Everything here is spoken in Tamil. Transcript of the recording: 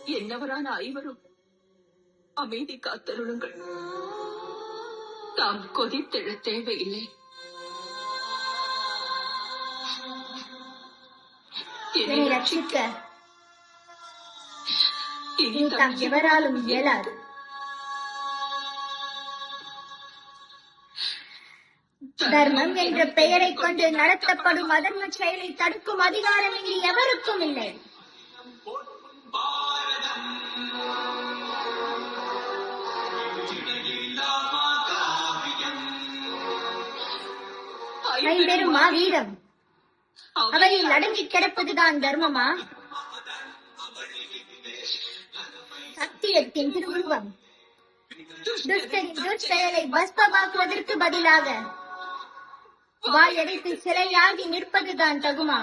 என்னவரான ஐவரும் அமைதி காத்தருளுங்கள். தாம் கொதித்தெழ தேவையில்லை. என்னை ரட்சிக்க இனி தாம் எவராலும் இயலாது. தர்மம் என்ற பெயரை கொண்டு நடத்தப்படும் அதர்ம செயலை தடுக்கும் அதிகாரம் இங்கு எவருக்கும் இல்லை. ஐம்பெரும் மாவீரம் அவையில் அடங்கி கிடப்பதுதான் தர்மமா? சத்தியத்தின் திருவுருவம் துஷ்டரின் துர்ச்செயலை பஸ்பமாக்குவதற்கு பதிலாக வாயடைத்து சிலையாகி நிற்பதுதான் தகுமா?